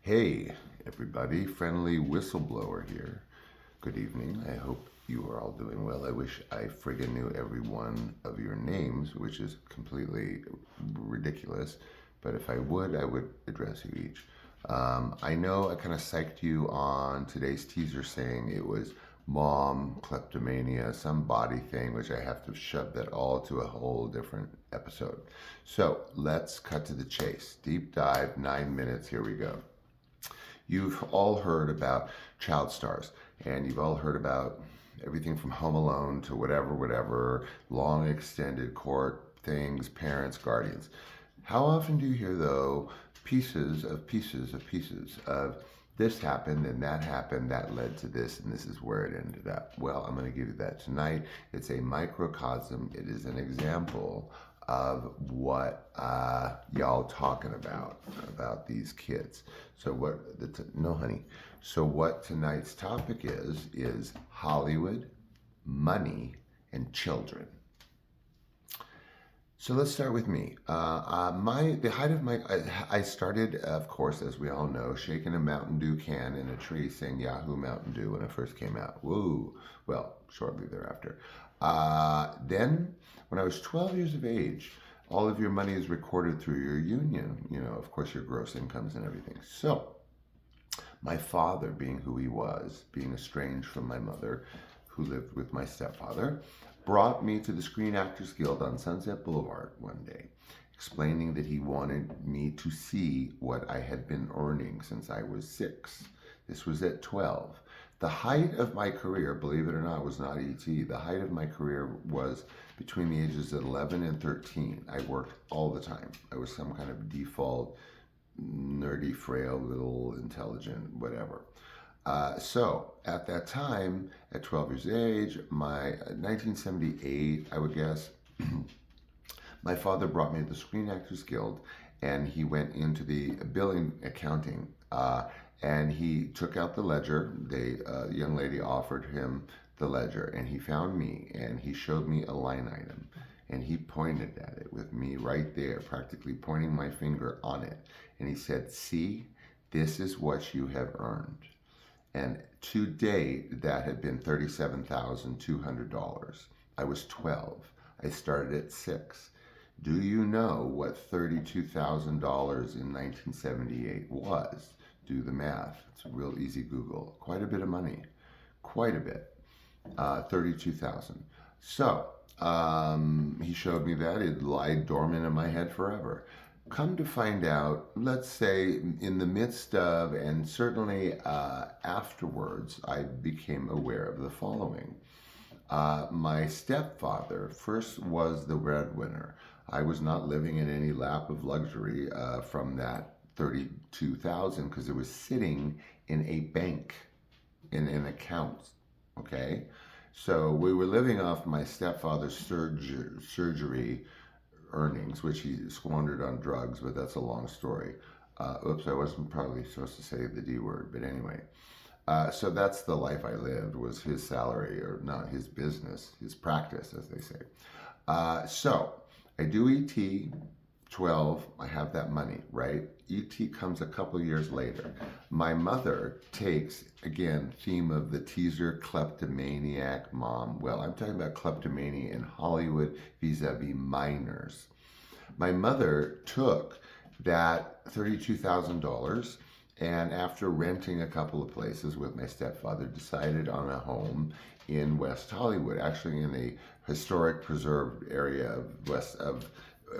Hey, everybody, friendly whistleblower here. Good evening. I hope you are all doing well. I wish I friggin' knew every one of your names, which is completely ridiculous. But if I would address you each. I know I kind of psyched you on today's teaser saying it was mom, kleptomania, some body thing, which I have to shove that all to a whole different episode. So let's cut to the chase. Deep dive, 9 minutes. Here we go. You've all heard about child stars, and you've all heard about everything from Home Alone to whatever, long extended court things, parents, guardians. How often do you hear, though, pieces of this happened and that led to this, and this is where it ended up? Well, I'm going to give you that tonight. It's a microcosm, it is an example of what y'all talking about these kids. So no honey. So what tonight's topic is Hollywood, money, and children. So let's start with me. The height of my, I started, of course, as we all know, shaking a Mountain Dew can in a tree, saying Yahoo Mountain Dew when it first came out. Woo! Well, shortly thereafter. Then, when I was 12 years of age, all of your money is recorded through your union. Of course, your gross incomes and everything. So, my father, being who he was, being estranged from my mother, who lived with my stepfather, brought me to the Screen Actors Guild on Sunset Boulevard one day, explaining that he wanted me to see what I had been earning since I was 6. This was at 12. The height of my career, believe it or not, was not ET. The height of my career was between the ages of 11 and 13. I worked all the time. I was some kind of default, nerdy, frail, little, intelligent, whatever. So at that time, at 12 years of age, my 1978, I would guess, my father brought me to the Screen Actors Guild, and he went into the billing accounting, and he took out the ledger. The young lady offered him the ledger, and he found me, and he showed me a line item, and he pointed at it with me right there, practically pointing my finger on it, and he said, "See, this is what you have earned." And to date, that had been $37,200. I was 12. I started at 6. Do you know what $32,000 in 1978 was? Do the math. It's a real easy Google. Quite a bit of money. Quite a bit. 32,000. So, he showed me that. It lied dormant in my head forever. Come to find out, let's say in the midst of, and certainly afterwards, I became aware of the following. My stepfather first was the breadwinner. I was not living in any lap of luxury from that 32,000 because it was sitting in a bank, in an account, okay? So we were living off my stepfather's surgery earnings, which he squandered on drugs, but that's a long story. Oops, I wasn't probably supposed to say the D word, but anyway. So that's the life I lived, was his salary, or not his business, his practice, as they say. So I do ET, 12, I have that money, right? ET comes a couple years later. My mother takes, again, theme of the teaser, kleptomaniac mom. Well, I'm talking about kleptomania in Hollywood vis-a-vis minors. My mother took that $32,000 and after renting a couple of places with my stepfather, decided on a home in West Hollywood, actually in a historic preserved area of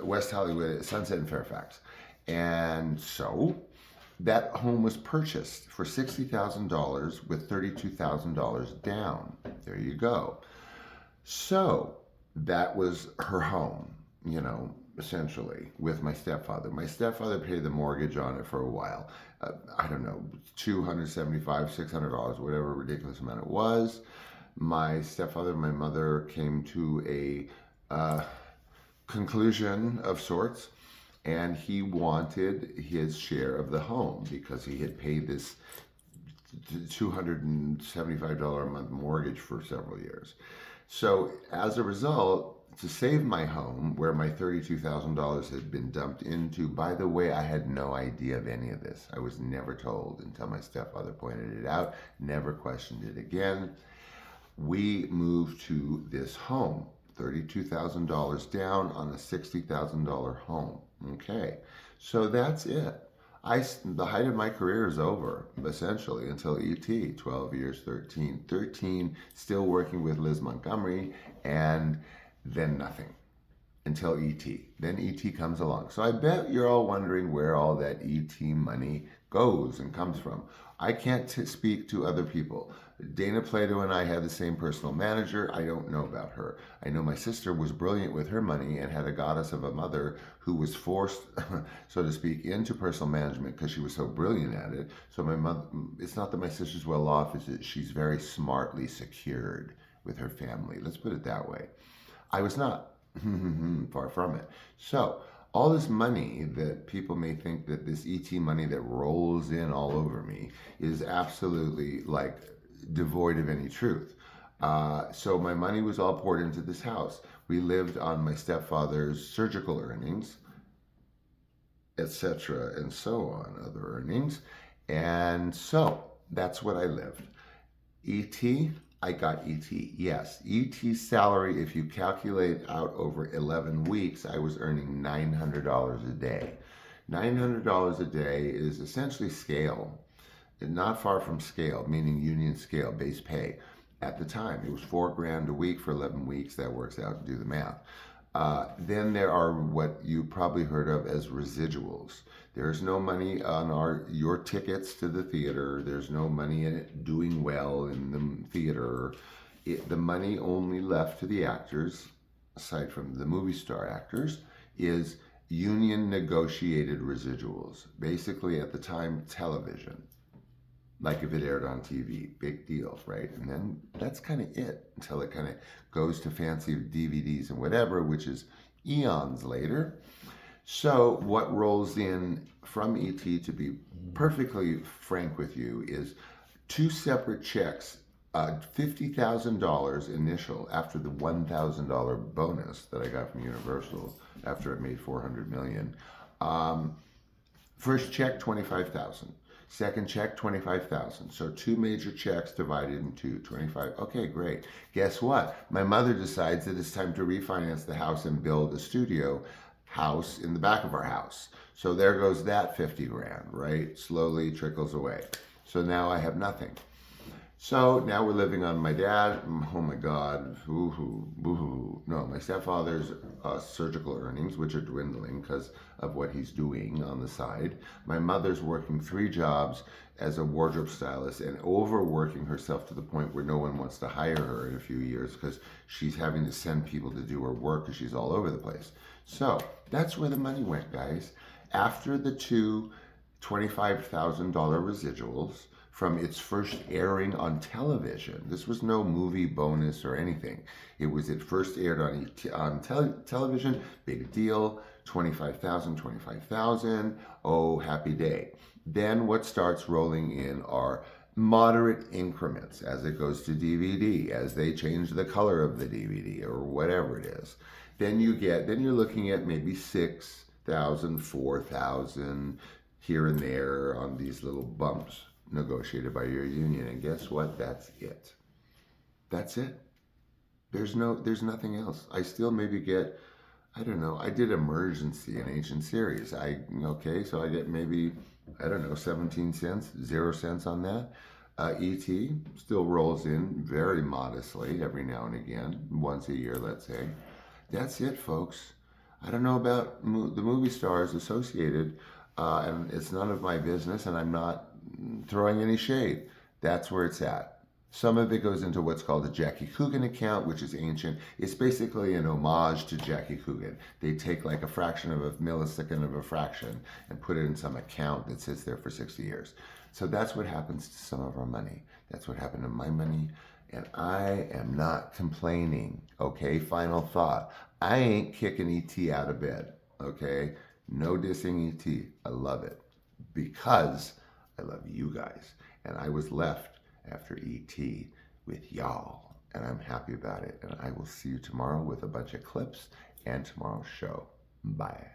West Hollywood, Sunset and Fairfax. And so that home was purchased for $60,000 with $32,000 down. There you go. So that was her home, essentially, with my stepfather. My stepfather paid the mortgage on it for a while. I don't know, $275, $600, whatever ridiculous amount it was. My stepfather and my mother came to a conclusion of sorts, and he wanted his share of the home because he had paid this $275 a month mortgage for several years. So as a result, to save my home, where my $32,000 had been dumped into. By the way, I had no idea of any of this. I was never told until my stepfather pointed it out, never questioned it again. We moved to this home, $32,000 down on a $60,000 home. Okay, so that's it. The height of my career is over, essentially, until ET, 12 years, 13, still working with Liz Montgomery, and then nothing until ET. Then ET comes along. So I bet you're all wondering where all that ET money goes and comes from. I can't speak to other people. Dana Plato and I had the same personal manager. I don't know about her. I know my sister was brilliant with her money and had a goddess of a mother who was forced, so to speak, into personal management because she was so brilliant at it. So my mother, it's not that my sister's well off, it's that she's very smartly secured with her family. Let's put it that way. I was not. Far from it. So all this money that people may think that this ET money that rolls in all over me is absolutely like devoid of any truth. So my money was all poured into this house. We lived on my stepfather's surgical earnings, etc., and so on, other earnings. And so that's what I lived. ET, I got ET. Yes, ET's salary, if you calculate out over 11 weeks, I was earning $900 a day. $900 a day is essentially scale, and not far from scale, meaning union scale, base pay. At the time, it was $4,000 a week for 11 weeks. That works out, do the math. Then there are what you probably heard of as residuals. There's no money on your tickets to the theater. There's no money in it doing well in the theater. The money only left to the actors, aside from the movie star actors, is union negotiated residuals. Basically, at the time, television. Like if it aired on TV, big deal, right? And then that's kind of it until it kind of goes to fancy DVDs and whatever, which is eons later. So what rolls in from ET, to be perfectly frank with you, is two separate checks, $50,000 initial after the $1,000 bonus that I got from Universal after it made $400 million. First check, $25,000. Second check, $25,000. So two major checks divided into 25. Okay, great. Guess what? My mother decides that it's time to refinance the house and build a studio house in the back of our house. So there goes that 50 grand, right? Slowly trickles away. So now I have nothing. So now we're living on my dad. Oh my God. Boo-hoo. No, my stepfather's surgical earnings, which are dwindling because of what he's doing on the side. My mother's working 3 jobs as a wardrobe stylist and overworking herself to the point where no one wants to hire her in a few years because she's having to send people to do her work because she's all over the place. So that's where the money went, guys. After the two $25,000 residuals, from its first airing on television. This was no movie bonus or anything. It first aired on television, big deal, 25,000, 25,000, oh, happy day. Then what starts rolling in are moderate increments as it goes to DVD, as they change the color of the DVD or whatever it is. Then you're looking at maybe 6,000, 4,000 here and there on these little bumps negotiated by your union. And guess what? That's it. That's it. There's nothing else. I still maybe get, I don't know, I did emergency in Ancient Series. So I get maybe, I don't know, 17 cents, 0 cents on that. ET still rolls in very modestly every now and again, once a year, let's say. That's it, folks. I don't know about the movie stars associated, and it's none of my business, and I'm not throwing any shade. That's where it's at. Some of it goes into what's called a Jackie Coogan account, which is ancient. It's basically an homage to Jackie Coogan. They take like a fraction of a millisecond of a fraction and put it in some account that sits there for 60 years. So that's what happens to some of our money. That's what happened to my money. And I am not complaining, okay? Final thought. I ain't kicking ET out of bed, okay? No dissing ET. I love it because I love you guys. And I was left after ET with y'all. and I'm happy about it. And I will see you tomorrow with a bunch of clips and tomorrow's show. Bye.